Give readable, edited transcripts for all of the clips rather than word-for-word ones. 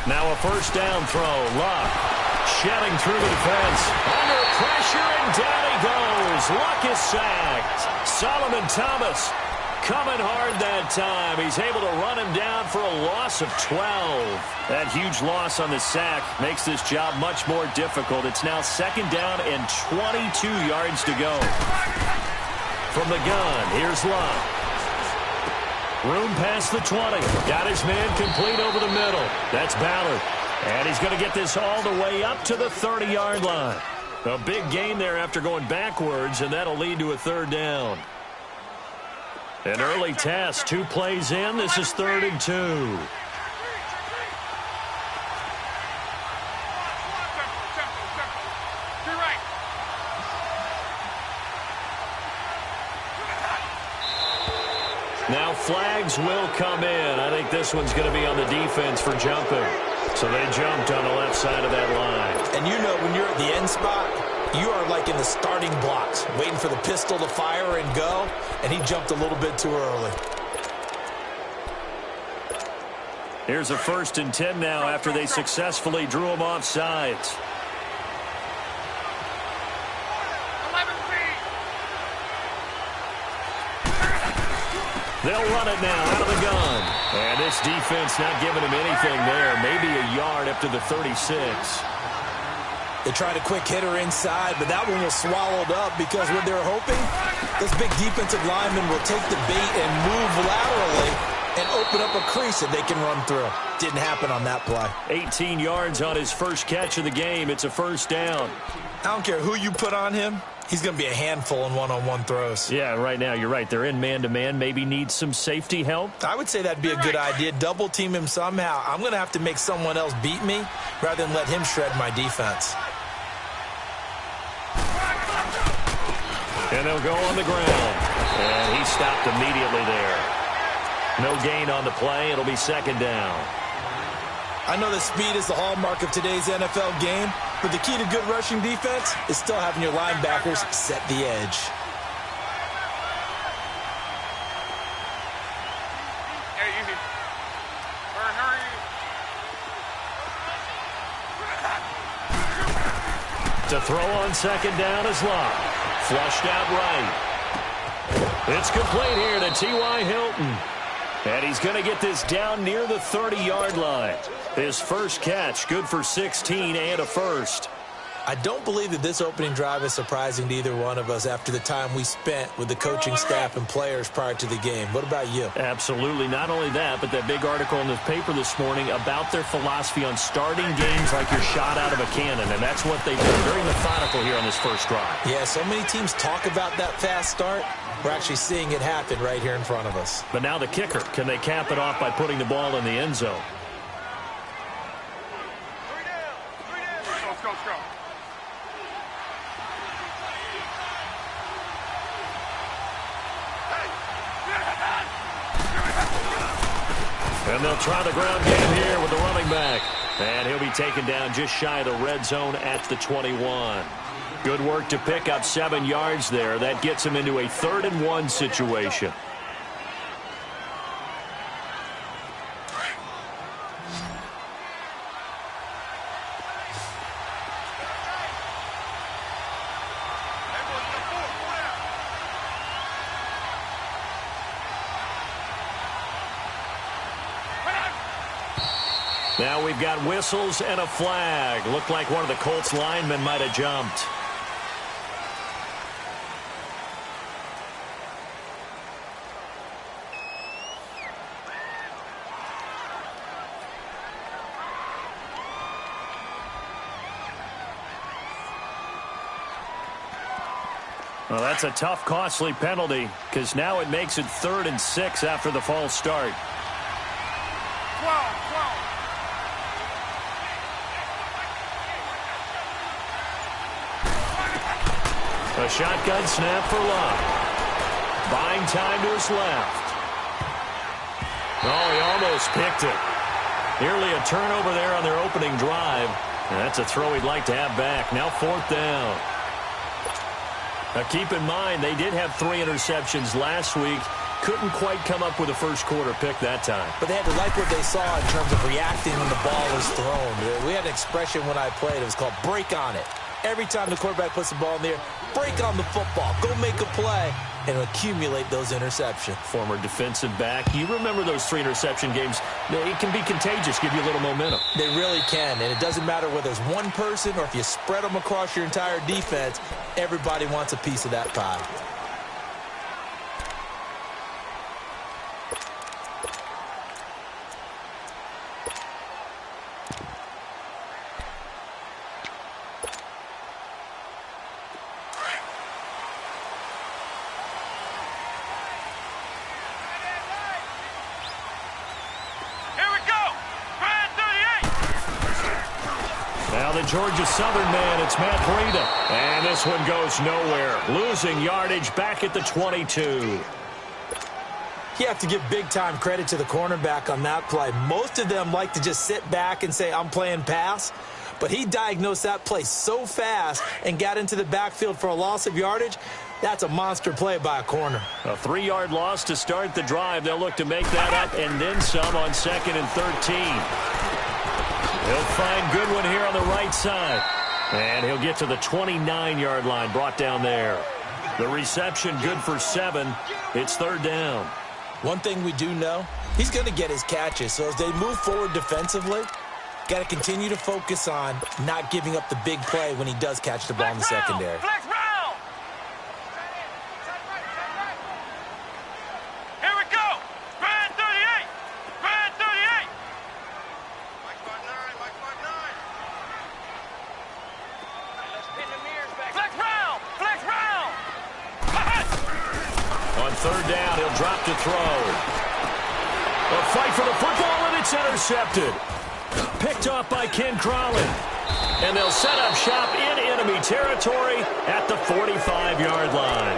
Now a first down throw. Luck shedding through the defense. Under pressure, and down he goes. Luck is sacked. Solomon Thomas coming hard that time. He's able to run him down for a loss of 12. That huge loss on the sack makes this job much more difficult. It's now second down and 22 yards to go. From the gun, here's Luck. Room past the 20. Got his man complete over the middle. That's Ballard. And he's going to get this all the way up to the 30-yard line. A big gain there after going backwards, and that'll lead to a third down. An early test, 2 plays in. This is 3rd and 2. Now flags will come in. I think this one's going to be on the defense for jumping. So they jumped on the left side of that line. And you know when you're at the end spot, you are like in the starting blocks, waiting for the pistol to fire and go, and he jumped a little bit too early. Here's a 1st and 10 now after they successfully drew him off sides. They'll run it now out of the gun. And this defense not giving him anything there. Maybe a yard up to the 36. They tried a quick hitter inside, but that one was swallowed up because what they're hoping, this big defensive lineman will take the bait and move laterally and open up a crease that they can run through. Didn't happen on that play. 18 yards on his first catch of the game. It's a first down. I don't care who you put on him. He's going to be a handful in one-on-one throws. Yeah, right now, you're right. They're in man-to-man. Maybe need some safety help. I would say that'd be a good idea. Double team him somehow. I'm going to have to make someone else beat me rather than let him shred my defense. And they'll go on the ground. And he stopped immediately there. No gain on the play. It'll be second down. I know that speed is the hallmark of today's NFL game, but the key to good rushing defense is still having your linebackers set the edge. To throw on second down is Luck. Flushed out right. It's complete here to T.Y. Hilton. And he's going to get this down near the 30-yard line. His first catch, good for 16 and a first. I don't believe that this opening drive is surprising to either one of us after the time we spent with the coaching staff and players prior to the game. What about you? Absolutely. Not only that, but that big article in the paper this morning about their philosophy on starting games like you're shot out of a cannon, and that's what they do. Very methodical here on this first drive. Yeah, so many teams talk about that fast start. We're actually seeing it happen right here in front of us. But now the kicker. Can they cap it off by putting the ball in the end zone? And they'll try the ground game here with the running back. And he'll be taken down just shy of the red zone at the 21. Good work to pick up 7 yards there. That gets him into a 3rd and 1 situation. Now we've got whistles and a flag. Looked like one of the Colts linemen might have jumped. Well, that's a tough, costly penalty because now it makes it 3rd and 6 after the false start. A shotgun snap for Luck. Buying time to his left. Oh, he almost picked it. Nearly a turnover there on their opening drive. And that's a throw he'd like to have back. Now 4th down. Now keep in mind, they did have 3 interceptions last week. Couldn't quite come up with a first quarter pick that time. But they had to like what they saw in terms of reacting when the ball was thrown. We had an expression when I played. It was called break on it. Every time the quarterback puts the ball in the air, break on the football. Go make a play and accumulate those interceptions. Former defensive back. You remember those 3 interception games. It can be contagious, give you a little momentum. They really can, and it doesn't matter whether it's one person or if you spread them across your entire defense, everybody wants a piece of that pie. Georgia Southern man, it's Matt Breida. And this one goes nowhere. Losing yardage back at the 22. You have to give big-time credit to the cornerback on that play. Most of them like to just sit back and say, I'm playing pass. But he diagnosed that play so fast and got into the backfield for a loss of yardage. That's a monster play by a corner. A 3-yard loss to start the drive. They'll look to make that up and then some on 2nd and 13. He'll find Goodwin here on the right side. And he'll get to the 29-yard line, brought down there. The reception good for 7. It's 3rd down. One thing we do know, he's going to get his catches. So as they move forward defensively, got to continue to focus on not giving up the big play when he does catch the ball in the secondary. To throw. A fight for the football, and it's intercepted. Picked off by Ken Crawley. And they'll set up shop in enemy territory at the 45-yard line.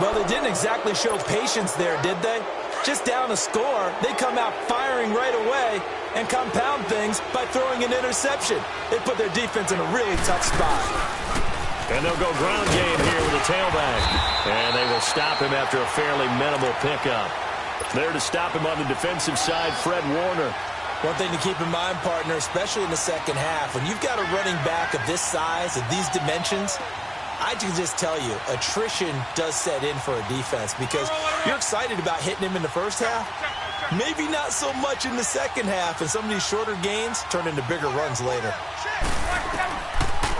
Well, they didn't exactly show patience there, did they? Just down a score, they come out firing right away and compound things by throwing an interception. They put their defense in a really tough spot. And they'll go ground game here with a tailback. And they will stop him after a fairly minimal pickup. There to stop him on the defensive side, Fred Warner. One thing to keep in mind, partner, especially in the second half, when you've got a running back of this size, of these dimensions, I can just tell you, attrition does set in for a defense because you're excited about hitting him in the first half. Maybe not so much in the second half, and some of these shorter gains turn into bigger runs later.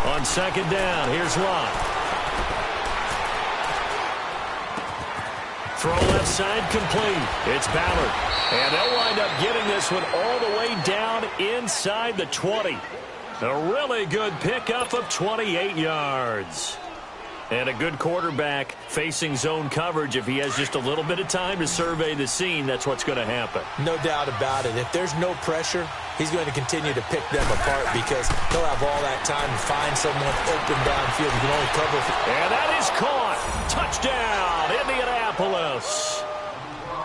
On 2nd down, here's Locke. Throw left side complete. It's Ballard. And they'll wind up getting this one all the way down inside the 20. A really good pickup of 28 yards. And a good quarterback facing zone coverage. If he has just a little bit of time to survey the scene, that's what's going to happen. No doubt about it. If there's no pressure, he's going to continue to pick them apart because he'll have all that time to find someone open downfield. He can only cover. And that is caught. Touchdown, Indianapolis.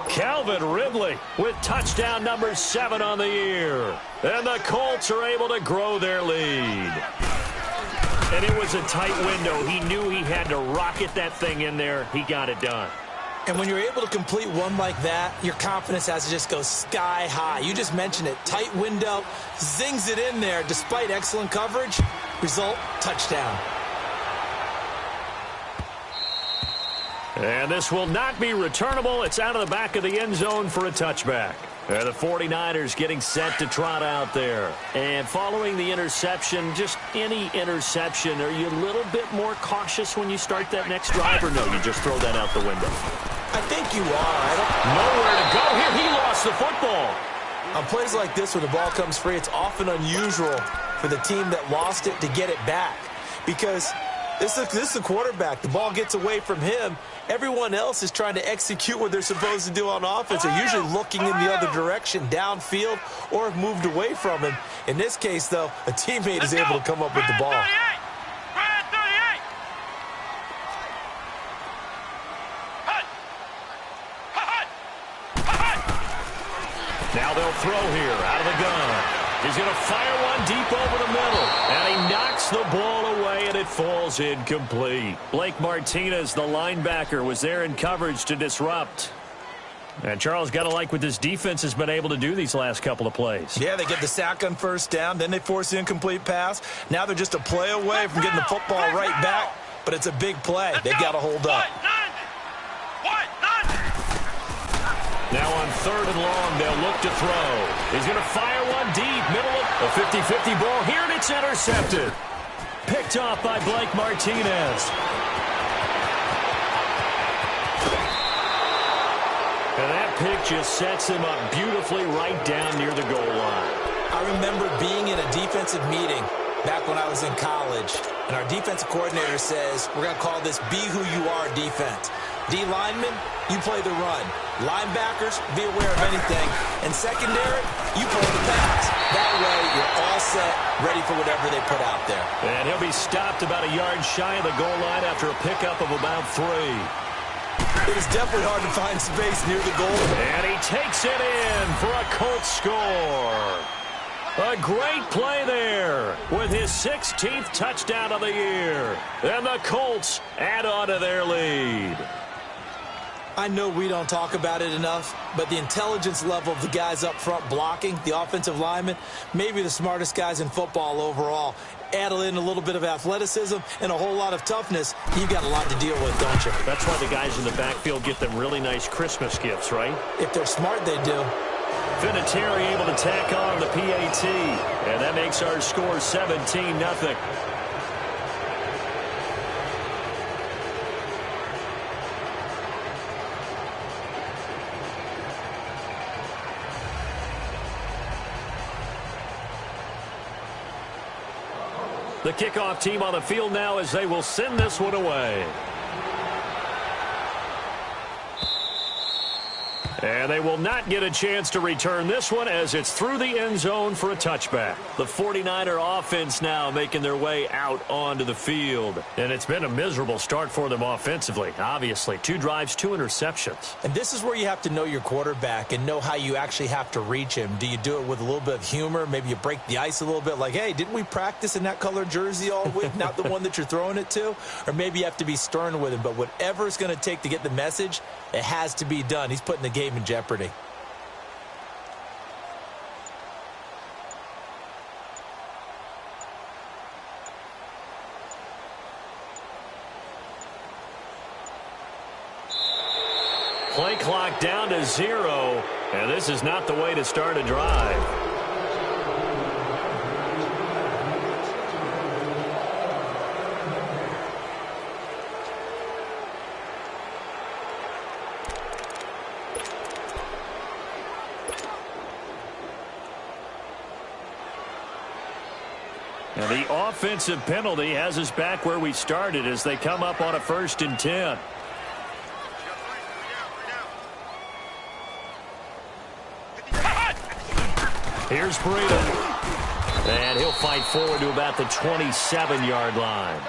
Calvin Ridley with touchdown number 7 on the year. And the Colts are able to grow their lead. And it was a tight window. He knew he had to rocket that thing in there. He got it done. And when you're able to complete one like that, your confidence has to just go sky high. You just mentioned it. Tight window, zings it in there despite excellent coverage. Result, touchdown. And this will not be returnable. It's out of the back of the end zone for a touchback. The 49ers getting set to trot out there. And following the interception, just any interception, are you a little bit more cautious when you start that next drive, or no, you just throw that out the window? I think you are. Nowhere to go here. He lost the football. On plays like this where the ball comes free, it's often unusual for the team that lost it to get it back. Because this is the quarterback. The ball gets away from him. Everyone else is trying to execute what they're supposed to do on offense. They're usually looking in the other direction, downfield, or have moved away from him. In this case, though, a teammate is able to come up with the ball. Now they'll throw here out of the gun. He's going to fire one deep over the middle. And he knocks the ball away, and it falls incomplete. Blake Martinez, the linebacker, was there in coverage to disrupt. And Charles, got to like what this defense has been able to do these last couple of plays. Yeah, they get the sack on first down, then they force the incomplete pass. Now they're just a play away from getting the football right back, but it's a big play. They've got to hold up. Now on 3rd and long, they'll look to throw. He's going to fire one deep, middle of a 50-50 ball here, and it's intercepted. Picked off by Blake Martinez. And that pick just sets him up beautifully right down near the goal line. I remember being in a defensive meeting back when I was in college, and our defensive coordinator says, we're going to call this Be Who You Are defense. D linemen, you play the run. Linebackers, be aware of anything. And secondary, you play the pass. That way, you're all set, ready for whatever they put out there. And he'll be stopped about a yard shy of the goal line after a pickup of about 3. It was definitely hard to find space near the goal. And he takes it in for a Colts score. A great play there with his 16th touchdown of the year. And the Colts add on to their lead. I know we don't talk about it enough, but the intelligence level of the guys up front blocking, the offensive linemen, maybe the smartest guys in football overall. Add in a little bit of athleticism and a whole lot of toughness, you've got a lot to deal with, don't you? That's why the guys in the backfield get them really nice Christmas gifts, right? If they're smart, they do. Vinatieri able to tack on the PAT, and that makes our score 17-0. The kickoff team on the field now as they will send this one away. And they will not get a chance to return this one as it's through the end zone for a touchback. The 49er offense now making their way out onto the field. And it's been a miserable start for them offensively, obviously. 2 drives, 2 interceptions. And this is where you have to know your quarterback and know how you actually have to reach him. Do you do it with a little bit of humor? Maybe you break the ice a little bit like, hey, didn't we practice in that color jersey all week? Not the one that you're throwing it to? Or maybe you have to be stern with him. But whatever it's going to take to get the message, it has to be done. He's putting the game in jeopardy. Play clock down to 0, and this is not the way to start a drive. And the offensive penalty has us back where we started as they come up on a 1st and 10. Here's Breida. And he'll fight forward to about the 27-yard line.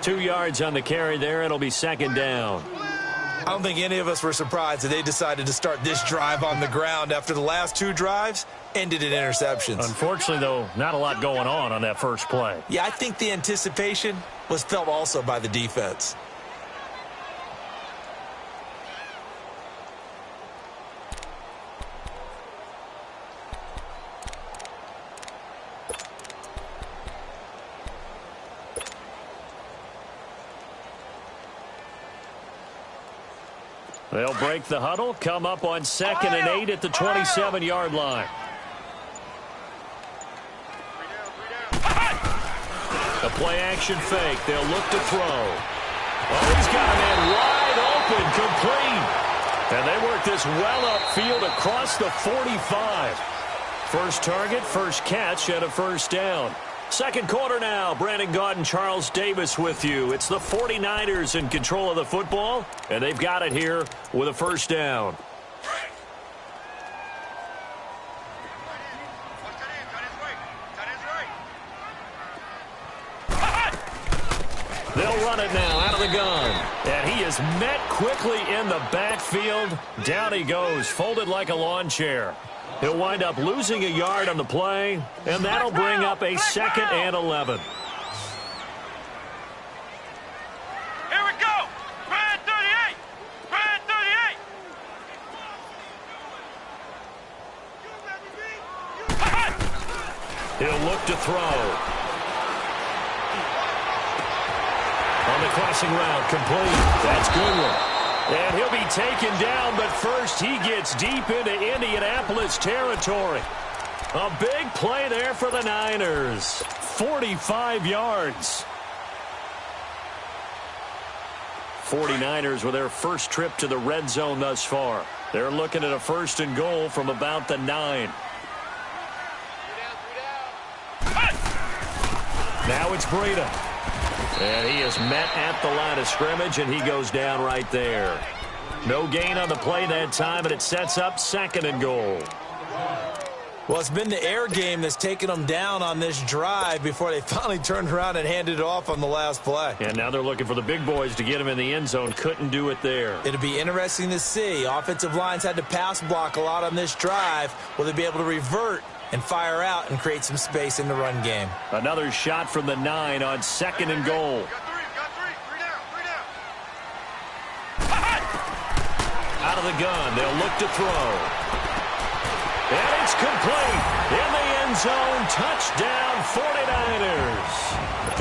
2 yards on the carry there. It'll be 2nd down. I don't think any of us were surprised that they decided to start this drive on the ground after the last 2 drives ended in interceptions. Unfortunately, though, not a lot going on that first play. Yeah, I think the anticipation was felt also by the defense. They'll break the huddle, come up on 2nd and 8 at the 27-yard line. A play-action fake. They'll look to throw. Oh, he's got a man wide open, complete. And they work this well upfield across the 45. First target, first catch, and a 1st down. 2nd quarter now. Brandon Gaudin, Charles Davis with you. It's the 49ers in control of the football, and they've got it here with a 1st down. They'll run it now out of the gun. And he is met quickly in the backfield. Down he goes, folded like a lawn chair. He'll wind up losing a yard on the play, and that'll bring up a 2nd and 11. Here we go. Brand 38. Brand 38. He'll look to throw. On the crossing route, complete. That's Goodwin. And he'll be taken down, but first he gets deep into Indianapolis territory. A big play there for the Niners. 45 yards. 49ers with their first trip to the red zone thus far. They're looking at a 1st and goal from about the 9. Now it's Breida. And he is met at the line of scrimmage, and he goes down right there. No gain on the play that time, and it sets up 2nd and goal. Well, it's been the air game that's taken them down on this drive before they finally turned around and handed it off on the last play. And now they're looking for the big boys to get him in the end zone. Couldn't do it there. It'll be interesting to see. Offensive lines had to pass block a lot on this drive. Will they be able to revert and fire out and create some space in the run game? Another shot from the 9 on 2nd and goal. Got three. Three down. Out of the gun, they'll look to throw. And it's complete. In the end zone, touchdown 49ers.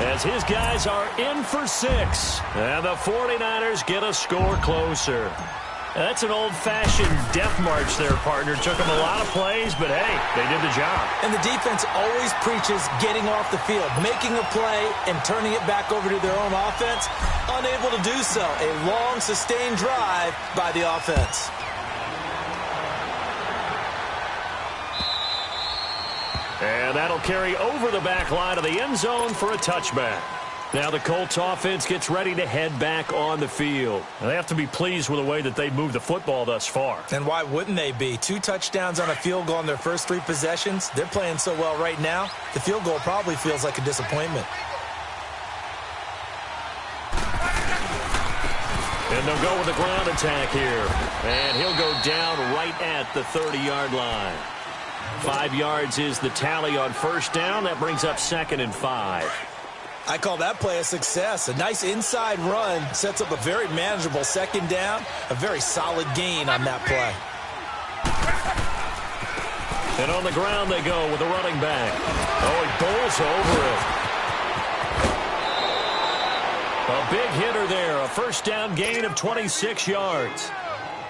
As his guys are in for 6. And the 49ers get a score closer. That's an old-fashioned death march there, partner. Took them a lot of plays, but hey, they did the job. And the defense always preaches getting off the field, making a play, and turning it back over to their own offense. Unable to do so. A long, sustained drive by the offense. And that'll carry over the back line of the end zone for a touchback. Now the Colts offense gets ready to head back on the field. They have to be pleased with the way that they moved the football thus far. And why wouldn't they be? 2 touchdowns on a field goal in their first 3 possessions. They're playing so well right now, the field goal probably feels like a disappointment. And they'll go with the ground attack here. And he'll go down right at the 30-yard line. 5 yards is the tally on first down. That brings up 2nd and 5. I call that play a success. A nice inside run sets up a very manageable 2nd down. A very solid gain on that play. And on the ground they go with the running back. Oh, he bowls over it. A big hitter there. A first down gain of 26 yards.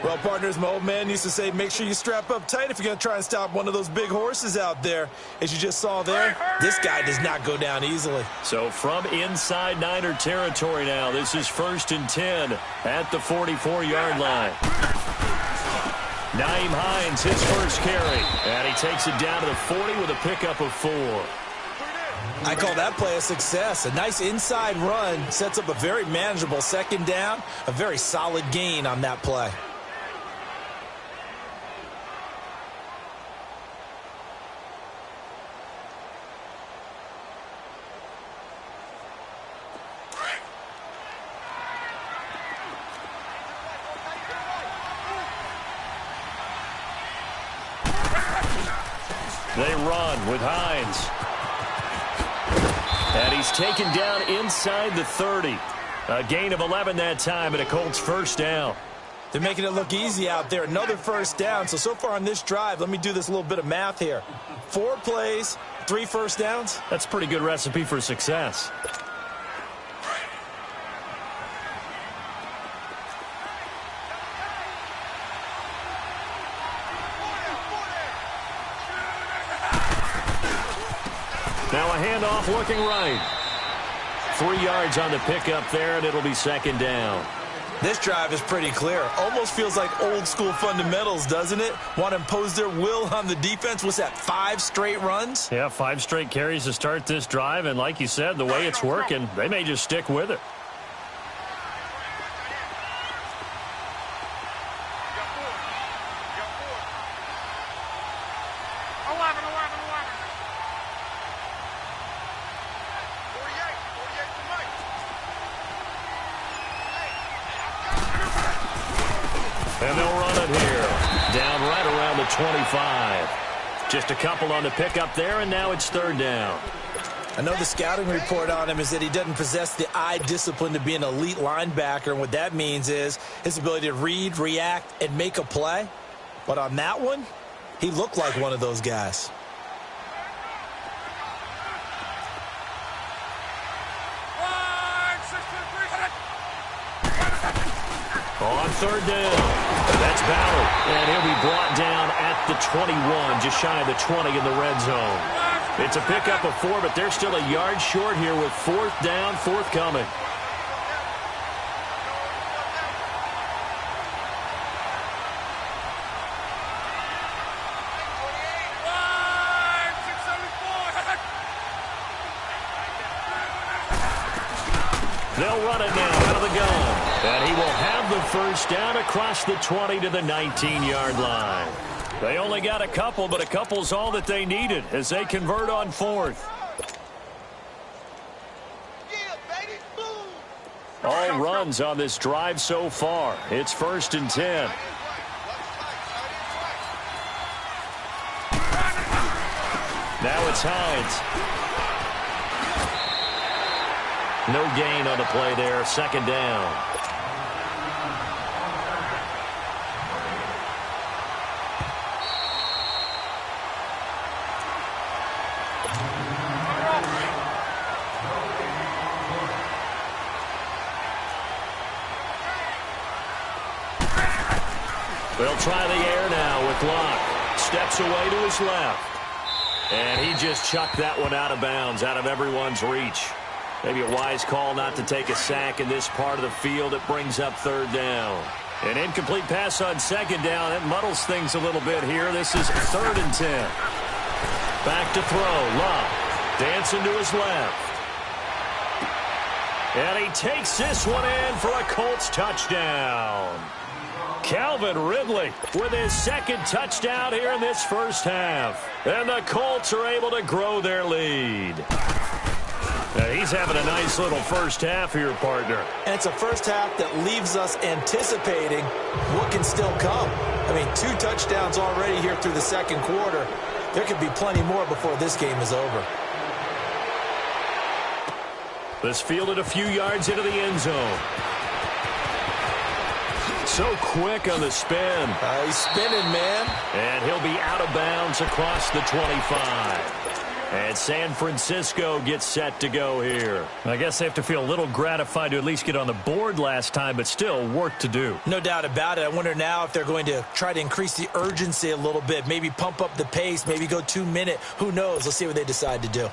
Well, partners, my old man used to say, make sure you strap up tight if you're going to try and stop one of those big horses out there. As you just saw there, this guy does not go down easily. So from inside Niner territory now, this is 1st and 10 at the 44-yard line. Nyheim Hines, his first carry. And he takes it down to the 40 with a pickup of 4. I call that play a success. A nice inside run sets up a very manageable 2nd down. A very solid gain on that play. They run with Hines. And he's taken down inside the 30. A gain of 11 that time and a Colts first down. They're making it look easy out there. Another first down. So far on this drive, let me do this little bit of math here. 4 plays, 3 first downs. That's a pretty good recipe for success. Now a handoff looking right. 3 yards on the pickup there, and it'll be 2nd down. This drive is pretty clear. Almost feels like old school fundamentals, doesn't it? Want to impose their will on the defense. What's that, 5 straight runs? Yeah, 5 straight carries to start this drive, and like you said, the way it's working, they may just stick with it. And they'll run it here. Down right around the 25. Just a couple on the pickup there, and now it's third down. I know the scouting report on him is that he doesn't possess the eye discipline to be an elite linebacker, and what that means is his ability to read, react, and make a play. But on that one, he looked like one of those guys. On third down, that's Ballard, and he'll be brought down at the 21, just shy of the 20 in the red zone. It's a pickup of 4, but they're still a yard short here with fourth down forthcoming. They'll run it now out of the gun. And he will have the first down across the 20 to the 19-yard line. They only got a couple, but a couple's all that they needed as they convert on fourth. All runs on this drive so far. It's 1st and 10. Now it's Hines. No gain on the play there. 2nd down. They'll try the air now with Locke. Steps away to his left. And he just chucked that one out of bounds, out of everyone's reach. Maybe a wise call not to take a sack in this part of the field. It brings up 3rd down. An incomplete pass on 2nd down. It muddles things a little bit here. This is 3rd and 10. Back to throw. Locke dancing to his left. And he takes this one in for a Colts touchdown. Calvin Ridley with his 2nd touchdown here in this first half. And the Colts are able to grow their lead. He's having a nice little first half here, partner. And it's a first half that leaves us anticipating what can still come. I mean, 2 touchdowns already here through the 2nd quarter. There could be plenty more before this game is over. This fielded a few yards into the end zone. So quick on the spin. He's spinning, man. And he'll be out of bounds across the 25. And San Francisco gets set to go here. I guess they have to feel a little gratified to at least get on the board last time, but still work to do. No doubt about it. I wonder now if they're going to try to increase the urgency a little bit, maybe pump up the pace, maybe go 2-minute. Who knows? Let's see what they decide to do.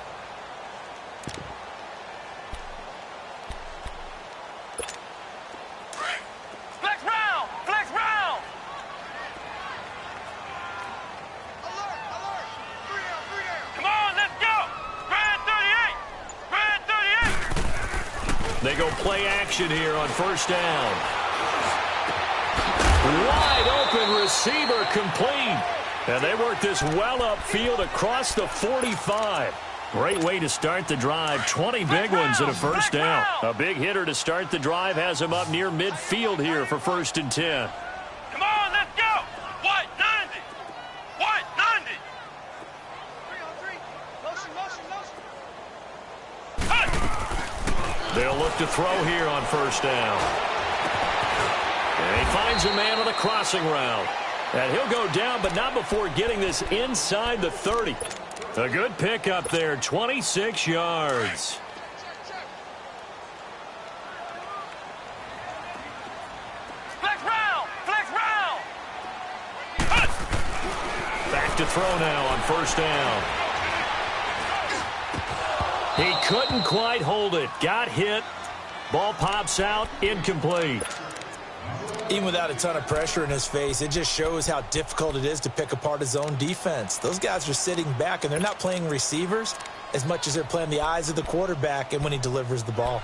They go play action here on 1st down. Wide open receiver complete. And they work this well upfield across the 45. Great way to start the drive. 20 big ones and a first down. A big hitter to start the drive has him up near midfield here for 1st and 10. Come on, let's go. White 90. White 90. 3-on-3. Motion, motion, motion. They'll look to throw here on 1st down. And he finds a man on a crossing route. And he'll go down, but not before getting this inside the 30. A good pickup there, 26 yards. Flex round, flex round. Back to throw now on 1st down. He couldn't quite hold it. Got hit. Ball pops out. Incomplete. Even without a ton of pressure in his face, it just shows how difficult it is to pick apart his own defense. Those guys are sitting back, and they're not playing receivers as much as they're playing the eyes of the quarterback and when he delivers the ball.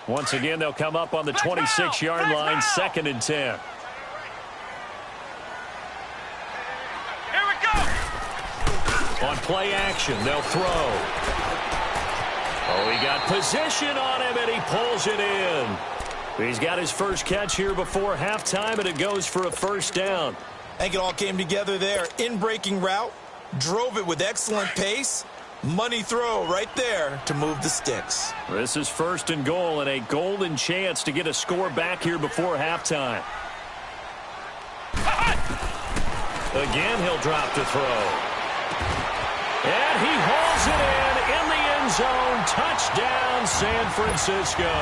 Once again, they'll come up on the 26-yard line, 2nd and 10. On play action, they'll throw. Oh, he got position on him, and he pulls it in. He's got his first catch here before halftime, and it goes for a first down. I think it all came together there. In-breaking route, drove it with excellent pace. Money throw right there to move the sticks. This is first and goal, and a golden chance to get a score back here before halftime. Again, he'll drop to throw. And he hauls it in the end zone. Touchdown, San Francisco.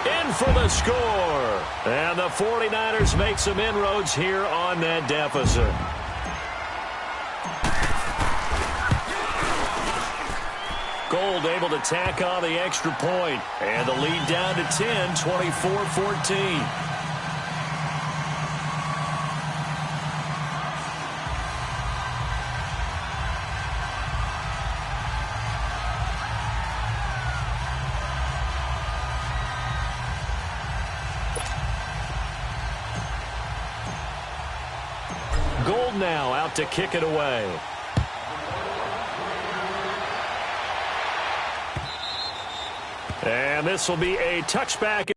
In for the score. And the 49ers make some inroads here on that deficit. Gold able to tack on the extra point. And the lead down to 10, 24-14. Gold now out to kick it away. And this will be a touchback.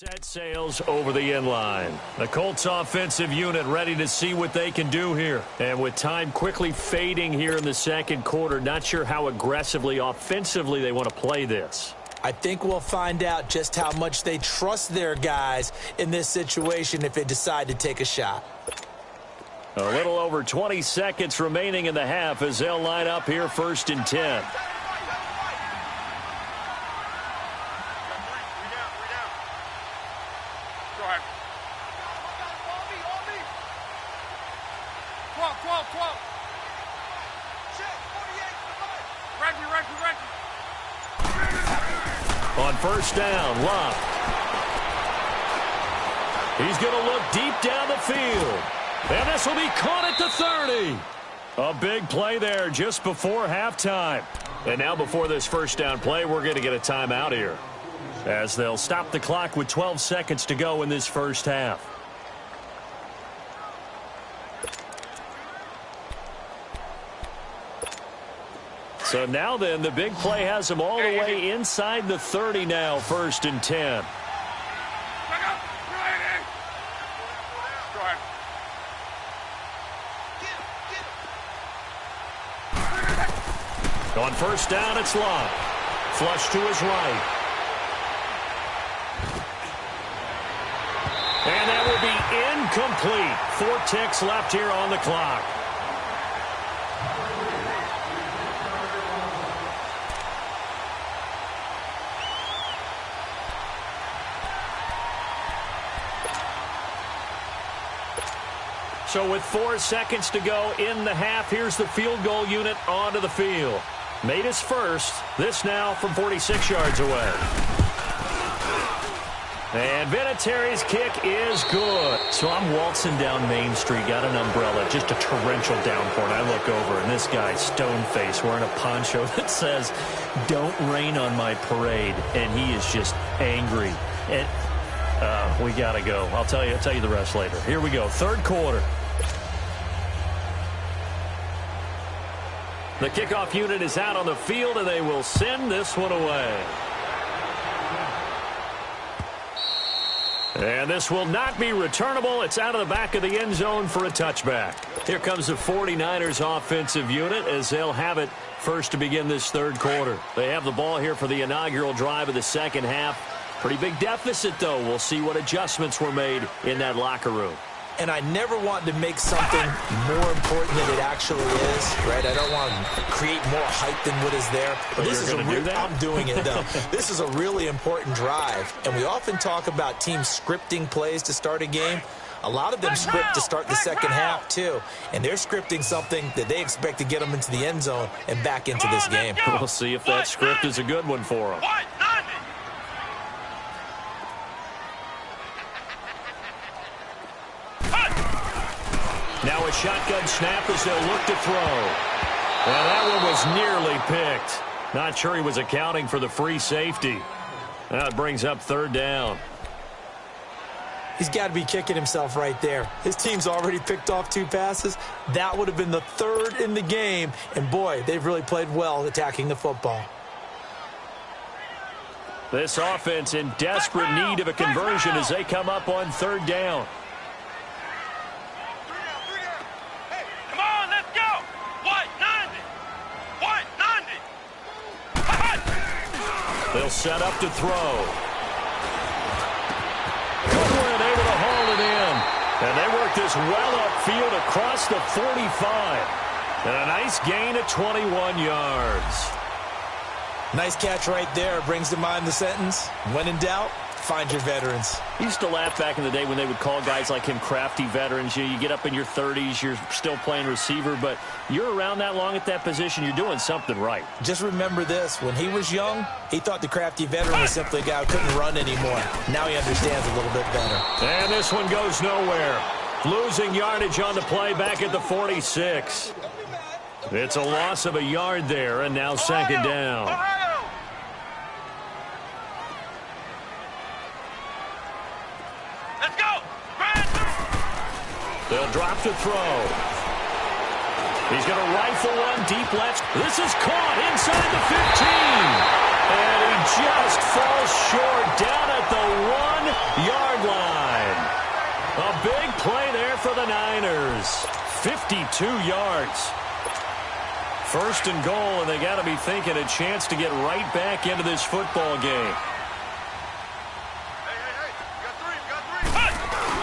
That sails over the end line. The Colts offensive unit ready to see what they can do here. And with time quickly fading here in the second quarter, not sure how aggressively, offensively they want to play this. I think we'll find out just how much they trust their guys in this situation if they decide to take a shot. A little over 20 seconds remaining in the half as they'll line up here first and 10. On first down, Locke. He's going to look deep down the field. And this will be caught at the 30. A big play there just before halftime. And now before this first down play, we're going to get a timeout here, as they'll stop the clock with 12 seconds to go in this first half. So now then, the big play has them all the way inside the 30 now, first and 10. On first down, it's Locke. Flush to his right. And that will be incomplete. 4 ticks left here on the clock. So with 4 seconds to go in the half, here's the field goal unit onto the field. Made his first. This now from 46 yards away. And Vinatieri's kick is good. So I'm waltzing down Main Street, got an umbrella, just a torrential downpour, and I look over, and this guy, stone-faced, wearing a poncho that says, "Don't rain on my parade," and he is just angry. And we got to go. I'll tell you the rest later. Here we go, third quarter. The kickoff unit is out on the field, and they will send this one away. And this will not be returnable. It's out of the back of the end zone for a touchback. Here comes the 49ers offensive unit as they'll have it first to begin this third quarter. They have the ball here for the inaugural drive of the second half. Pretty big deficit, though. We'll see what adjustments were made in that locker room. And I never want to make something more important than it actually is, right? I don't want to create more hype than what is there. But this is I'm doing it, though. This is a really important drive. And we often talk about teams scripting plays to start a game. A lot of them script to start the second half, too. And they're scripting something that they expect to get them into the end zone and back into this game. We'll see if that script is a good one for them. Now a shotgun snap as they'll look to throw. Well, that one was nearly picked. Not sure he was accounting for the free safety. That brings up third down. He's got to be kicking himself right there. His team's already picked off 2 passes. That would have been the 3rd in the game. And, boy, they've really played well attacking the football. This offense in desperate need of a conversion as they come up on third down. They'll set up to throw. Goodwin able to haul it in. And they work this well upfield across the 45. And a nice gain of 21 yards. Nice catch right there. Brings to mind the sentence, when in doubt, find your veterans. I used to laugh back in the day when they would call guys like him crafty veterans. You get up in your 30s, you're still playing receiver, but you're around that long at that position, you're doing something right. Just remember this. When he was young, he thought the crafty veteran was simply a guy who couldn't run anymore. Now he understands a little bit better. And this one goes nowhere. Losing yardage on the play back at the 46. It's a loss of a yard there, and now second down. They'll drop to throw. He's going to rifle one deep left. This is caught inside the 15. And he just falls short down at the 1-yard line. A big play there for the Niners. 52 yards. First and goal, and they got to be thinking a chance to get right back into this football game.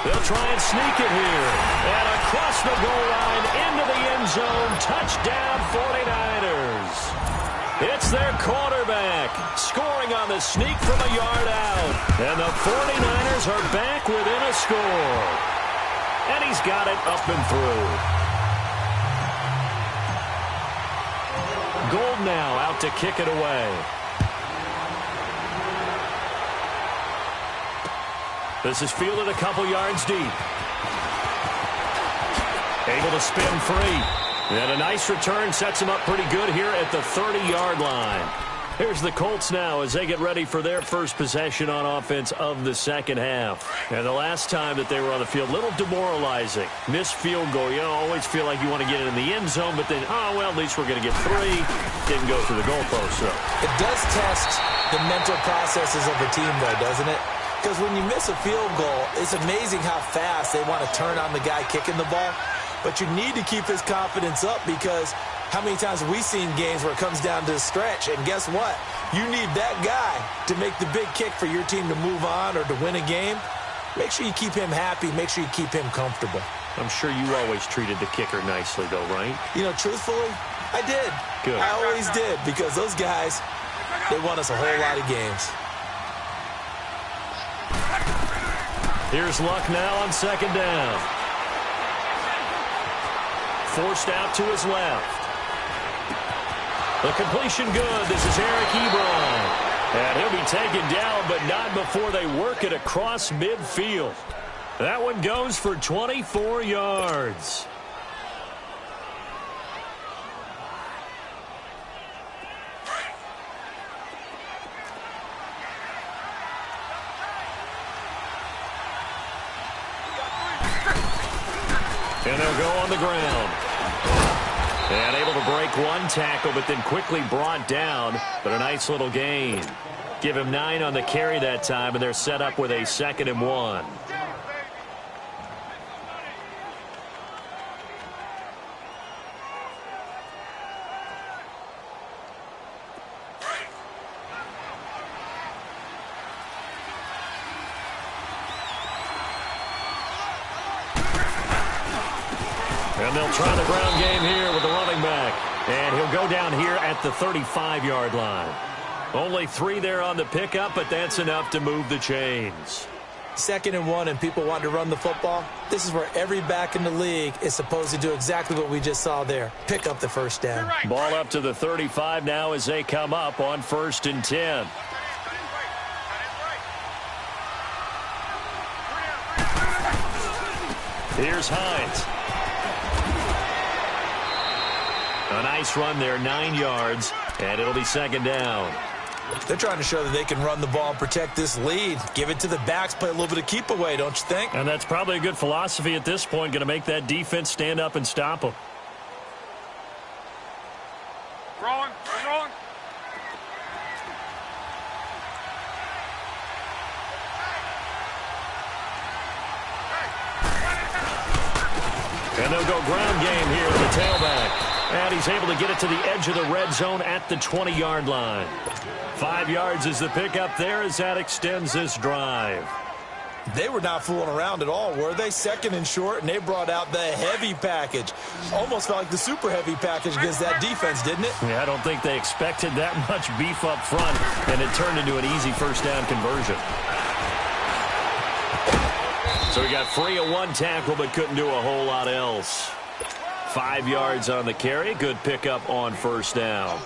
They'll try and sneak it here. And across the goal line into the end zone. Touchdown 49ers. It's their quarterback scoring on the sneak from a yard out. And the 49ers are back within a score. And he's got it up and through. Gold now out to kick it away. This is fielded a couple yards deep. Able to spin free. And a nice return sets him up pretty good here at the 30-yard line. Here's the Colts now as they get ready for their first possession on offense of the second half. And the last time that they were on the field, a little demoralizing. Missed field goal. You always feel like you want to get it in the end zone, but then, oh, well, at least we're going to get 3. Didn't go through the goalpost, so. It does test the mental processes of a team, though, doesn't it? Because when you miss a field goal, it's amazing how fast they want to turn on the guy kicking the ball. But you need to keep his confidence up because how many times have we seen games where it comes down to a stretch? And guess what? You need that guy to make the big kick for your team to move on or to win a game. Make sure you keep him happy. Make sure you keep him comfortable. I'm sure you always treated the kicker nicely, though, right? You know, truthfully, I did. Good. I always did because those guys, they won us a whole lot of games. Here's Luck now on second down. Forced out to his left. The completion good. This is Eric Ebron. And he'll be taken down, but not before they work it across midfield. That one goes for 24 yards. And they'll go on the ground. And able to break one tackle, but then quickly brought down. But a nice little gain. Give him 9 on the carry that time, and they're set up with a 2nd and 1. And they'll try the ground game here with the running back. And he'll go down here at the 35-yard line. Only 3 there on the pickup, but that's enough to move the chains. 2nd and 1, and people want to run the football. This is where every back in the league is supposed to do exactly what we just saw there. Pick up the first down. Ball up to the 35 now as they come up on 1st and 10. Here's Hines. A nice run there, 9 yards, and it'll be 2nd down. They're trying to show that they can run the ball and protect this lead. Give it to the backs, play a little bit of keep away, don't you think? And that's probably a good philosophy at this point, going to make that defense stand up and stop them. Rolling, rolling. And they'll go ground game here with the tailback. And he's able to get it to the edge of the red zone at the 20-yard line. 5 yards is the pickup there as that extends this drive. They were not fooling around at all, were they? 2nd and short, and they brought out the heavy package. Almost felt like the super heavy package against that defense, didn't it? Yeah, I don't think they expected that much beef up front, and it turned into an easy first down conversion. So he got free of 1 tackle, but couldn't do a whole lot else. 5 yards on the carry. Good pickup on 1st down.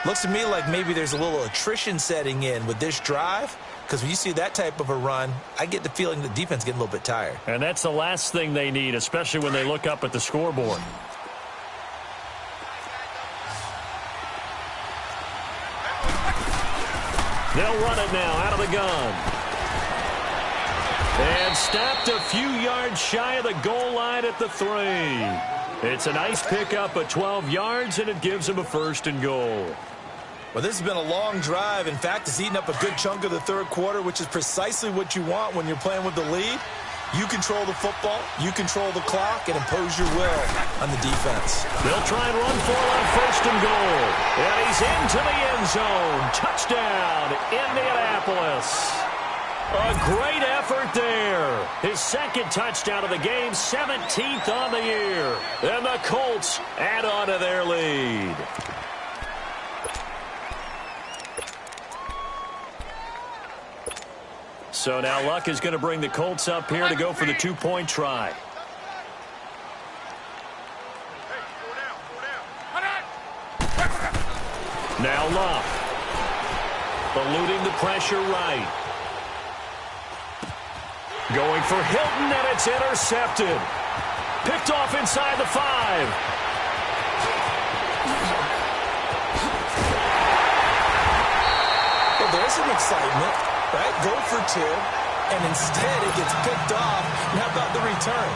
Looks to me like maybe there's a little attrition setting in with this drive, because when you see that type of a run, I get the feeling the defense getting a little bit tired. And that's the last thing they need, especially when they look up at the scoreboard. They'll run it now out of the gun. And stopped a few yards shy of the goal line at the 3. It's a nice pickup of 12 yards, and it gives them a 1st and goal. Well, this has been a long drive. In fact, it's eaten up a good chunk of the 3rd quarter, which is precisely what you want when you're playing with the lead. You control the football, you control the clock, and impose your will on the defense. They'll try and run for it on 1st and goal. And he's into the end zone. Touchdown, Indianapolis. A great effort there. His 2nd touchdown of the game, 17th on the year. And the Colts add on to their lead. So now Luck is going to bring the Colts up here to go for the 2-point try. Now Luck. Eluding the pressure right. Going for Hilton, and it's intercepted. Picked off inside the 5. Well, there's some excitement, right? Go for 2, and instead it gets picked off. And how about the return?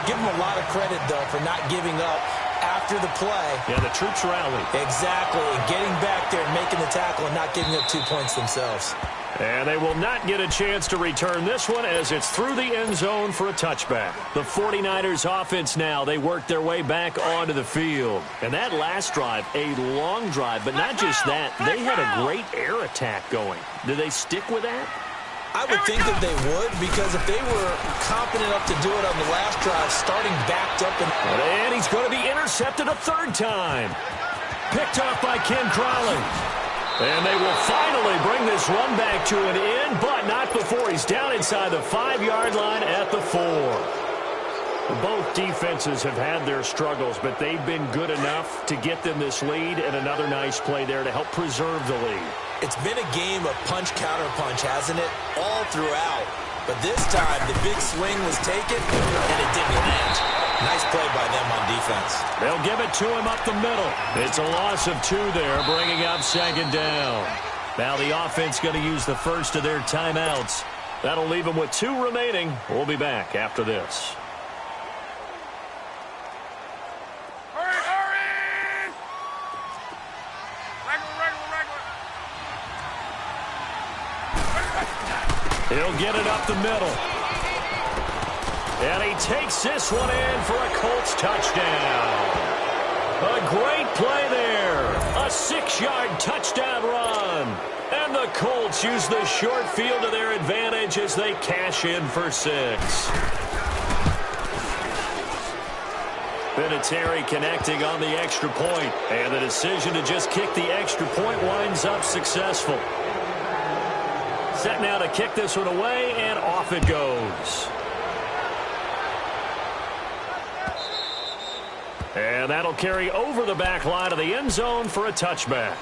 Give them a lot of credit, though, for not giving up after the play. Yeah, the troops rallied. Exactly, and getting back there and making the tackle and not giving up 2 points themselves. And they will not get a chance to return this one as it's through the end zone for a touchback. The 49ers offense now, they work their way back onto the field. And that last drive, a long drive, but not just that, they had a great air attack going. Do they stick with that? I would think that they would, because if they were confident enough to do it on the last drive, starting backed up. And he's going to be intercepted a 3rd time. Picked off by Ken Crowley. And they will finally bring this run back to an end, but not before he's down inside the 5-yard line at the 4. Both defenses have had their struggles, but they've been good enough to get them this lead, and another nice play there to help preserve the lead. It's been a game of punch-counter-punch, hasn't it? All throughout. But this time, the big swing was taken, and it didn't land. Nice play by them on defense. They'll give it to him up the middle. It's a loss of 2 there, bringing up 2nd down. Now the offense going to use the first of their timeouts. That'll leave them with 2 remaining. We'll be back after this. He'll get it up the middle. And he takes this one in for a Colts touchdown. A great play there. A 6-yard touchdown run. And the Colts use the short field to their advantage as they cash in for 6. Vinatieri connecting on the extra point. And the decision to just kick the extra point winds up successful. Set now to kick this one away, and off it goes. And that'll carry over the back line of the end zone for a touchback.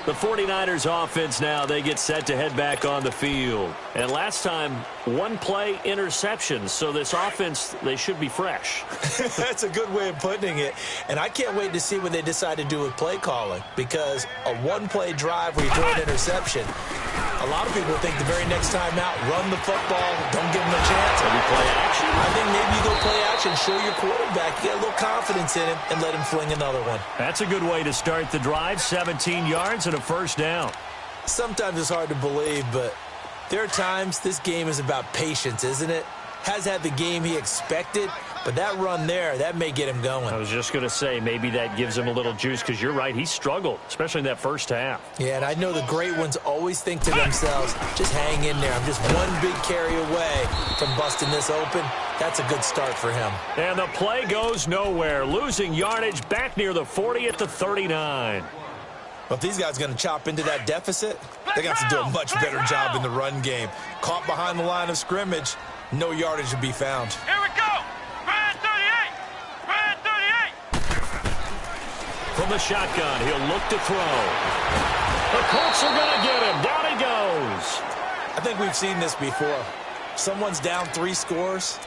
The 49ers offense now, they get set to head back on the field. And last time, one play interception. So this offense, they should be fresh. That's a good way of putting it. And I can't wait to see what they decide to do with play calling. Because a one-play drive where you throw an interception, a lot of people think the very next time out, run the football, don't give them a chance. Maybe play action? I think maybe you go play action, show your quarterback, get a little confidence in him, and let him fling another one. That's a good way to start the drive. 17 yards and a first down. Sometimes it's hard to believe, but there are times this game is about patience, isn't it? Has had the game he expected, but that run there, that may get him going. I was just going to say, maybe that gives him a little juice, because you're right, he struggled, especially in that first half. Yeah, and I know the great ones always think to themselves, just hang in there. I'm just one big carry away from busting this open. That's a good start for him. And the play goes nowhere, losing yardage back near the 40 at the 39. Well, if these guys are going to chop into that deficit, they got to do a much better job in the run game. Caught behind the line of scrimmage, no yardage to be found. Here we go. Brand 38. Brand 38. From the shotgun, he'll look to throw. The Colts are going to get him. Down he goes. I think we've seen this before. Someone's down 3 scores.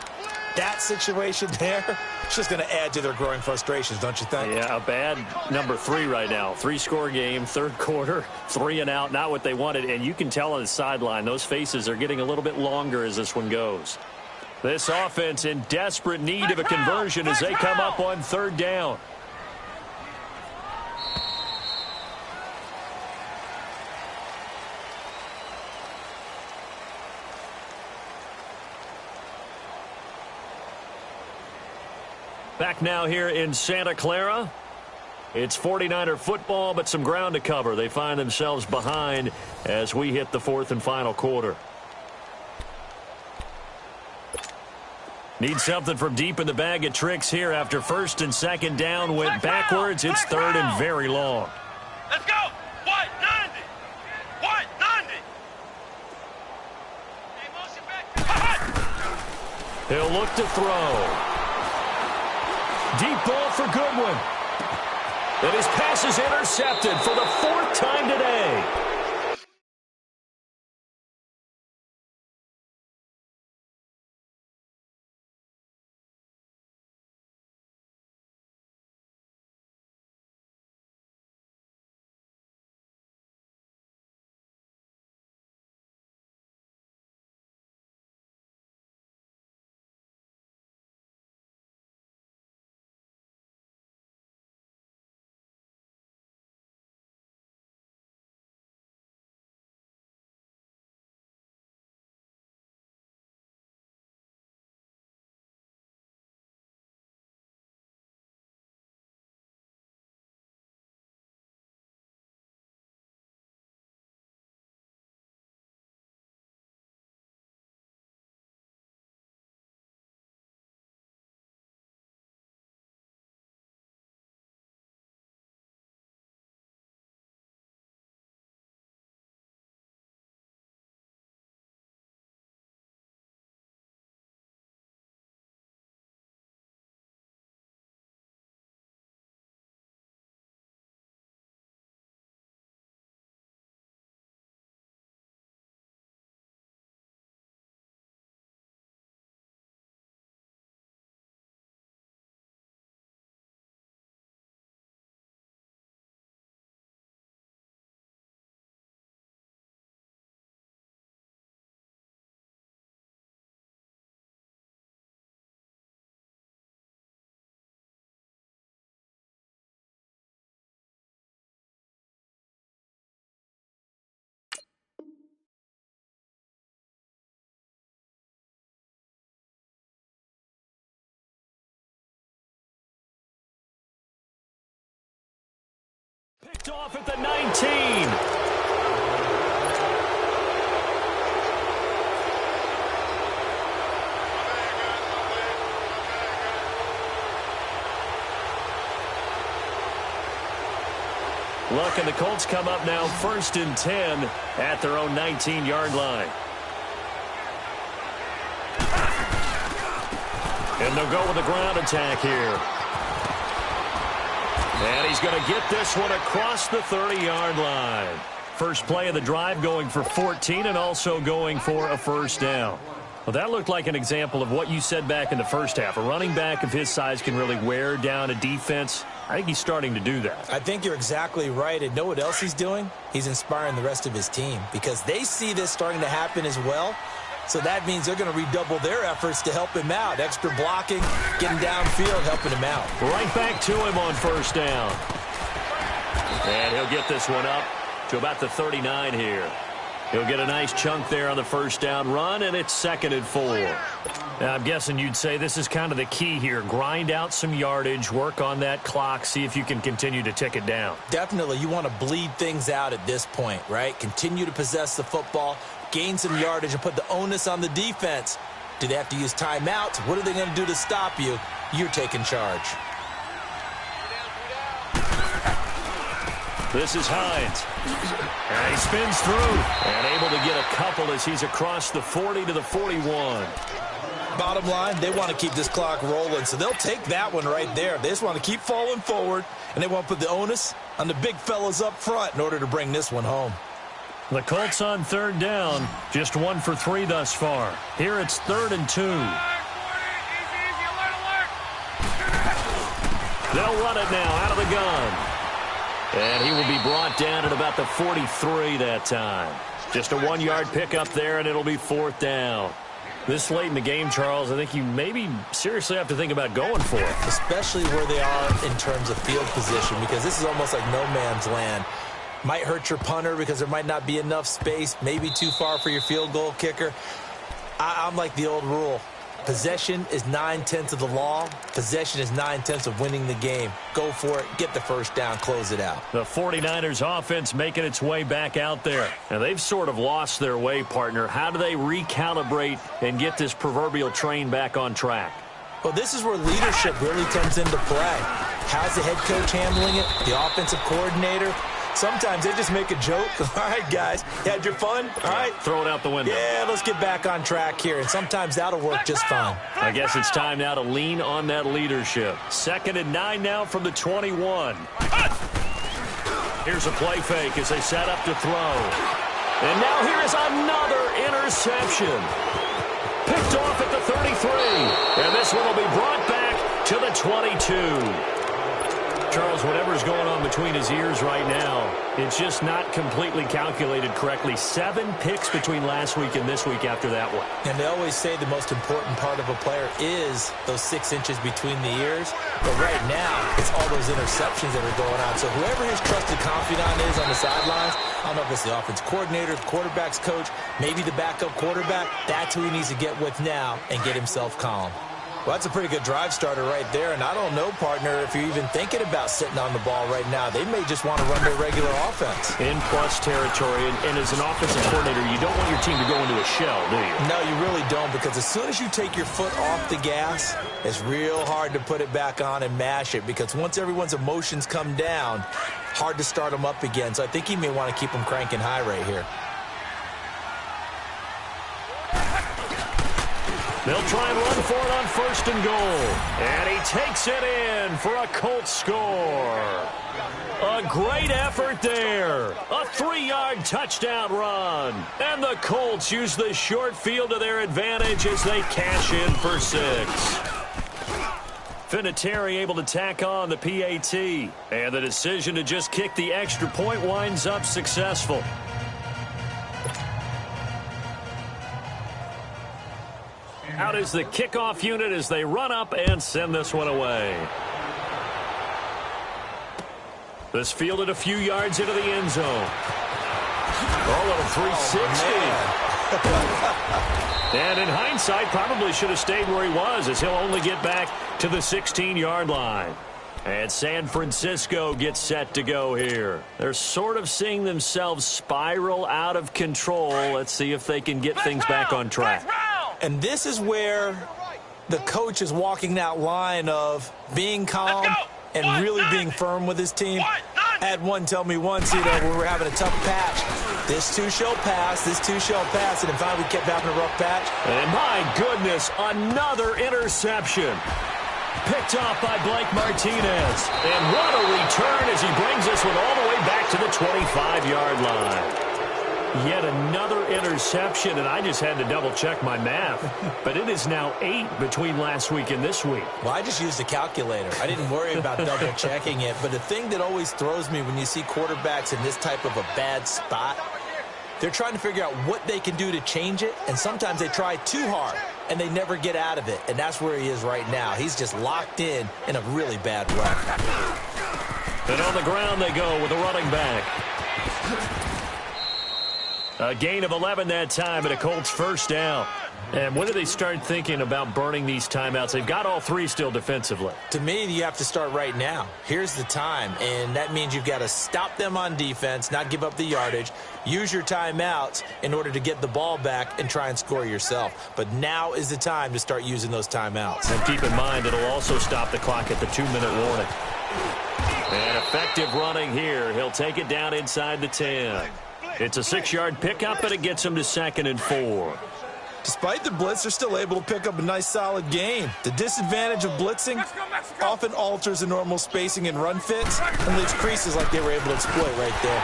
That situation there, it's just going to add to their growing frustrations, don't you think? Yeah, a bad number 3 right now. 3-score game, third quarter, 3 and out, not what they wanted. And you can tell on the sideline, those faces are getting a little bit longer as this one goes. This offense in desperate need of a conversion as they come up on third down. Back now here in Santa Clara. It's 49er football, but some ground to cover. They find themselves behind as we hit the 4th and final quarter. Need something from deep in the bag of tricks here after 1st and 2nd down went backwards. It's 3rd and very long. Let's go. What? 90. What? 90. He'll look to throw. Deep ball for Goodwin. And his pass is intercepted for the 4th time today. Picked off at the 19. Look, and the Colts come up now 1st and 10 at their own 19-yard line. And they'll go with a ground attack here. And he's going to get this one across the 30-yard line. First play of the drive going for 14 and also going for a first down. Well, that looked like an example of what you said back in the first half. A running back of his size can really wear down a defense. I think he's starting to do that. I think you're exactly right. And know what else he's doing? He's inspiring the rest of his team because they see this starting to happen as well. So that means they're going to redouble their efforts to help him out. Extra blocking, getting downfield, helping him out. Right back to him on first down. And he'll get this one up to about the 39 here. He'll get a nice chunk there on the first down run, and it's 2nd and 4. Now, I'm guessing you'd say this is kind of the key here. Grind out some yardage, work on that clock, see if you can continue to tick it down. Definitely. You want to bleed things out at this point, right? Continue to possess the football, gain some yardage, and put the onus on the defense. Do they have to use timeouts? What are they going to do to stop you? You're taking charge. This is Hines. And he spins through and able to get a couple as he's across the 40 to the 41. Bottom line, they want to keep this clock rolling, so they'll take that one right there. They just want to keep falling forward, and they want to put the onus on the big fellas up front in order to bring this one home. The Colts on 3rd down, just 1 for 3 thus far. Here it's 3rd and 2. They'll run it now out of the gun. And he will be brought down at about the 43 that time. Just a 1-yard pickup there, and it'll be 4th down. This late in the game, Charles, I think you maybe seriously have to think about going for it. Especially where they are in terms of field position, because this is almost like no man's land. Might hurt your punter because there might not be enough space, maybe too far for your field goal kicker. I'm like the old rule. Possession is 9/10 of the law. Possession is 9/10 of winning the game. Go for it. Get the first down. Close it out. The 49ers offense making its way back out there. And they've sort of lost their way, partner. How do they recalibrate and get this proverbial train back on track? Well, this is where leadership really comes into play. How's the head coach handling it? The offensive coordinator? Sometimes they just make a joke. All right, guys, you had your fun? All right. Throw it out the window. Yeah, let's get back on track here. And sometimes that'll work just fine. I guess it's time now to lean on that leadership. 2nd and 9 now from the 21. Here's a play fake as they set up to throw. And now here is another interception. Picked off at the 33. And this one will be brought back to the 22. Charles, whatever's going on between his ears right now, it's just not completely calculated correctly. 7 picks between last week and this week after that one. And they always say the most important part of a player is those 6 inches between the ears. But right now, it's all those interceptions that are going on. So whoever his trusted confidant is on the sidelines, I don't know if it's the offense coordinator, quarterback's coach, maybe the backup quarterback, that's who he needs to get with now and get himself calm. Well, that's a pretty good drive starter right there, and I don't know, partner, if you're even thinking about sitting on the ball right now. They may just want to run their regular offense. In plus territory, and as an offensive coordinator, you don't want your team to go into a shell, do you? No, you really don't, because as soon as you take your foot off the gas, it's real hard to put it back on and mash it, because once everyone's emotions come down, hard to start them up again. So I think he may want to keep them cranking high right here. They'll try and run for it on 1st and goal. And he takes it in for a Colts score. A great effort there. A 3-yard touchdown run. And the Colts use the short field to their advantage as they cash in for 6. Vinatieri able to tack on the PAT. And the decision to just kick the extra point winds up successful. Out is the kickoff unit as they run up and send this one away. This fielded a few yards into the end zone. Oh, little 360. And in hindsight, probably should have stayed where he was as he'll only get back to the 16-yard line. And San Francisco gets set to go here. They're sort of seeing themselves spiral out of control. Let's see if they can get things back on track. And this is where the coach is walking that line of being calm and really being firm with his team. I had one tell me once, when we were having a tough patch, this too shall pass, this too shall pass, and in fact we kept having a rough patch. And my goodness, another interception. Picked off by Blake Martinez. And what a return as he brings this one all the way back to the 25-yard line. Yet another interception, and I just had to double-check my math. But it is now 8 between last week and this week. Well, I just used a calculator. I didn't worry about double-checking it. But the thing that always throws me when you see quarterbacks in this type of a bad spot, they're trying to figure out what they can do to change it, and sometimes they try too hard, and they never get out of it, and that's where he is right now. He's just locked in a really bad way. And on the ground they go with a running back. A gain of 11 that time, and a Colts first down. And when do they start thinking about burning these timeouts? They've got all 3 still defensively. To me, you have to start right now. Here's the time, and that means you've got to stop them on defense, not give up the yardage, use your timeouts in order to get the ball back and try and score yourself. But now is the time to start using those timeouts. And keep in mind, it'll also stop the clock at the 2-minute warning. And effective running here. He'll take it down inside the 10. It's a 6-yard pickup, and it gets him to 2nd and 4. Despite the blitz, they're still able to pick up a nice, solid gain. The disadvantage of blitzing often alters the normal spacing and run fits and leaves creases like they were able to exploit right there.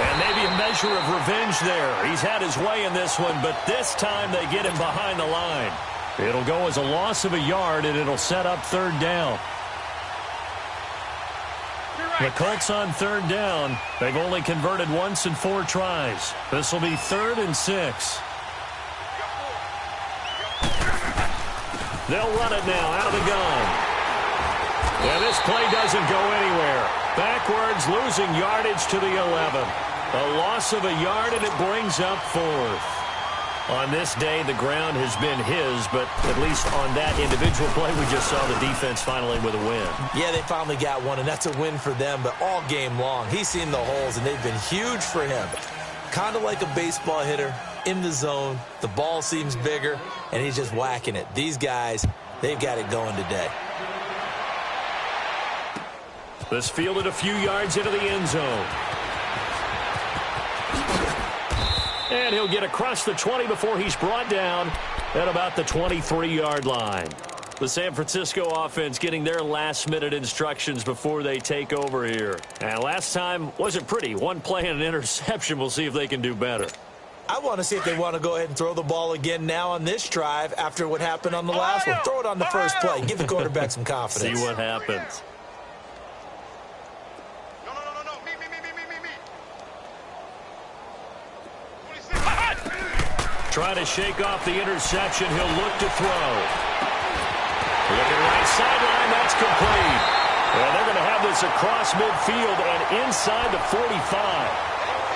And maybe a measure of revenge there. He's had his way in this one, but this time they get him behind the line. It'll go as a loss of a yard, and it'll set up 3rd down. The Colts on 3rd down. They've only converted once in 4 tries. This will be 3rd and 6. They'll run it now out of the gun. And this play doesn't go anywhere. Backwards, losing yardage to the 11. A loss of a yard, and it brings up 4th. On this day, the ground has been his, but at least on that individual play, we just saw the defense finally with a win. Yeah, they finally got one, and that's a win for them, but all game long, he's seen the holes, and they've been huge for him. Kind of like a baseball hitter in the zone. The ball seems bigger, and he's just whacking it. These guys, they've got it going today. This fielded a few yards into the end zone. And he'll get across the 20 before he's brought down at about the 23-yard line. The San Francisco offense getting their last-minute instructions before they take over here. And last time wasn't pretty. One play and an interception. We'll see if they can do better. I want to see if they want to go ahead and throw the ball again now on this drive after what happened on the last one. Throw it on the first play. Give the quarterback some confidence. See what happens. No. Me. Trying to shake off the interception. He'll look to throw. Looking right sideline. That's complete. And they're going to have this across midfield and inside the 45.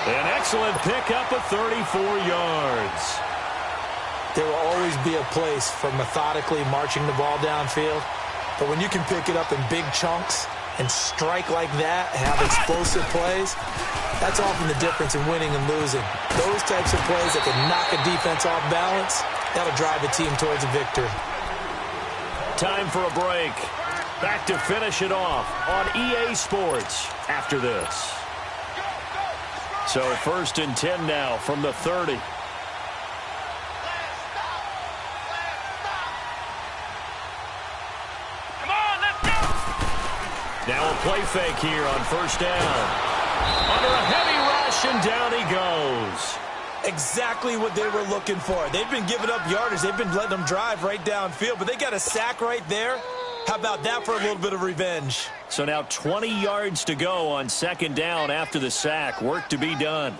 An excellent pickup of 34 yards. There will always be a place for methodically marching the ball downfield. But when you can pick it up in big chunks and strike like that, have explosive plays, that's often the difference in winning and losing. Those types of plays that can knock a defense off balance, that'll drive a team towards a victory. Time for a break. Back to finish it off on EA Sports after this. So 1st and 10 now from the 30. Come on, let's go. Now a play fake here on 1st down. Under a heavy rush, and down he goes. Exactly what they were looking for. They've been giving up yardage. They've been letting them drive right downfield, but they got a sack right there. How about that for a little bit of revenge? So now 20 yards to go on 2nd down after the sack. Work to be done.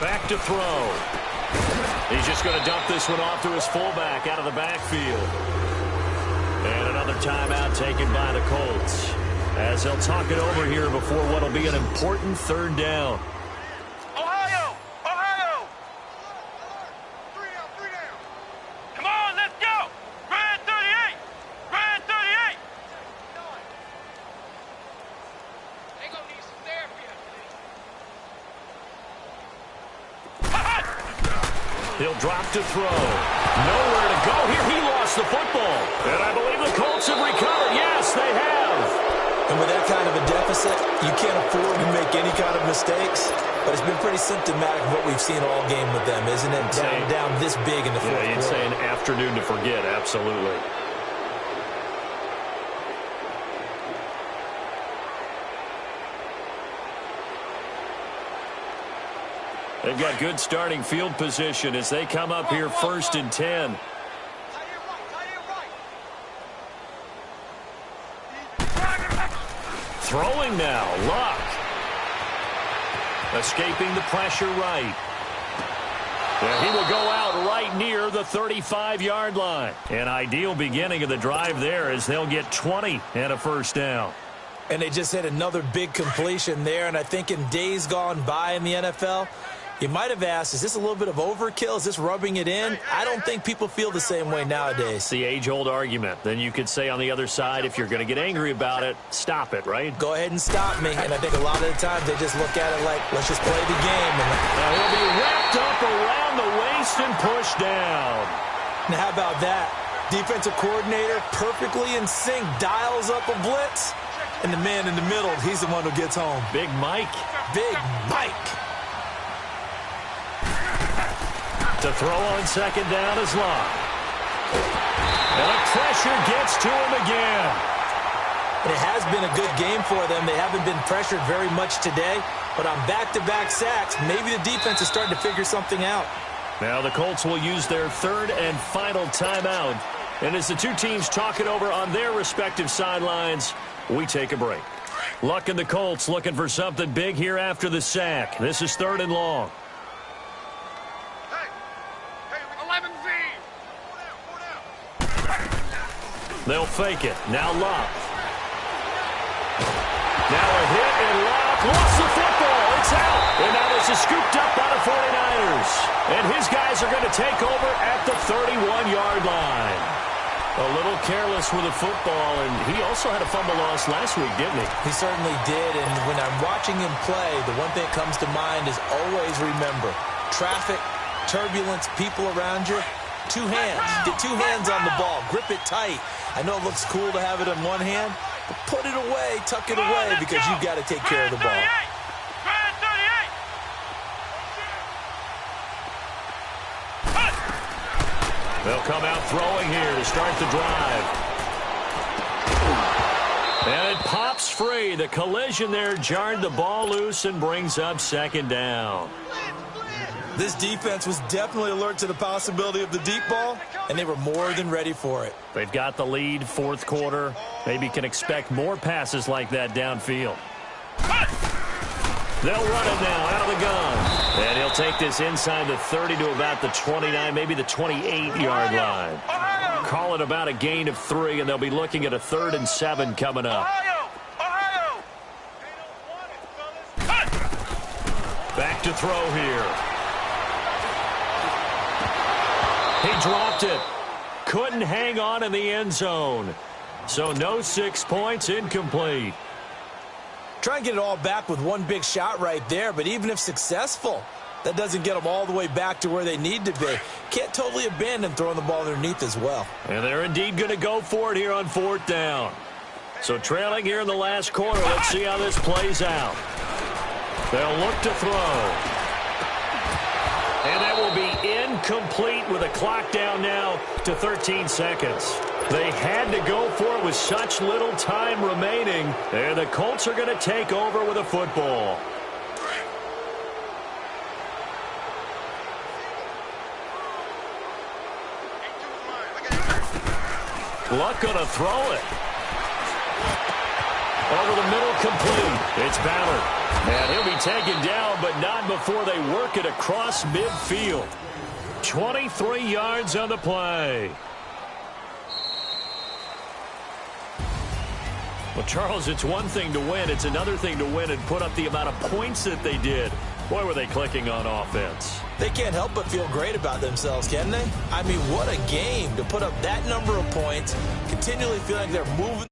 Back to throw. He's just going to dump this one off to his fullback out of the backfield. And another timeout taken by the Colts, as they'll talk it over here before what will be an important 3rd down. Ohio! Three down. Come on, let's go. Grand 38. He'll drop to throw. Nowhere to go here. He lost the football. And I believe the Colts have recovered. Yes, they have. And with that kind of a deficit, you can't afford to make any kind of mistakes. But it's been pretty symptomatic of what we've seen all game with them, isn't it? Down this big in the fourth quarter. Yeah, you'd say an afternoon to forget. Absolutely. They've got good starting field position as they come up here 1st and 10. Throwing now, Luck. Escaping the pressure right. And he will go out right near the 35-yard line. An ideal beginning of the drive there as they'll get 20 and a first down. And they just had another big completion there, and I think in days gone by in the NFL, you might have asked, is this a little bit of overkill? Is this rubbing it in? I don't think people feel the same way nowadays. It's the age-old argument. Then you could say on the other side, if you're going to get angry about it, stop it, right? Go ahead and stop me. And I think a lot of the times they just look at it like, let's just play the game. Now he'll be wrapped up around the waist and pushed down. Now how about that? Defensive coordinator perfectly in sync, dials up a blitz. And the man in the middle, he's the one who gets home. Big Mike. Big Mike. To throw on second down is Locke. And the pressure gets to him again. And it has been a good game for them. They haven't been pressured very much today. But on back-to-back sacks, maybe the defense is starting to figure something out. Now the Colts will use their third and final timeout. And as the two teams talk it over on their respective sidelines, we take a break. Luck and the Colts looking for something big here after the sack. This is 3rd and long. They'll fake it. Now Luck. Now a hit, and Luck lost the football. It's out. And now this is scooped up by the 49ers. And his guys are going to take over at the 31-yard line. A little careless with the football, and he also had a fumble loss last week, didn't he? He certainly did, and when I'm watching him play, the one thing that comes to mind is always remember, traffic, turbulence, people around you, two hands. Get two hands on the ball. Grip it tight. I know it looks cool to have it in one hand, but put it away, tuck it away, because you've got to take care of the ball. They'll come out throwing here to start the drive. And it pops free. The collision there jarred the ball loose and brings up second down. This defense was definitely alert to the possibility of the deep ball, and they were more than ready for it. They've got the lead, fourth quarter. Maybe can expect more passes like that downfield. They'll run it now out of the gun. And he'll take this inside the 30 to about the 29, maybe the 28-yard line. Call it about a gain of 3, and they'll be looking at a 3rd and 7 coming up. Back to throw here. He dropped it. Couldn't hang on in the end zone. So no 6 points, incomplete. Try and get it all back with one big shot right there, but even if successful, that doesn't get them all the way back to where they need to be. Can't totally abandon throwing the ball underneath as well. And they're indeed going to go for it here on 4th down. So trailing here in the last quarter, let's see how this plays out. They'll look to throw. And that will be incomplete with a clock down now to 13 seconds. They had to go for it with such little time remaining. And the Colts are going to take over with a football. Luck going to throw it. Over the middle, complete. It's Ballard. And he'll be taken down, but not before they work it across midfield. 23 yards on the play. Well, Charles, it's one thing to win. It's another thing to win and put up the amount of points that they did. Boy, were they clicking on offense. They can't help but feel great about themselves, can they? I mean, what a game to put up that number of points, continually feeling like they're moving.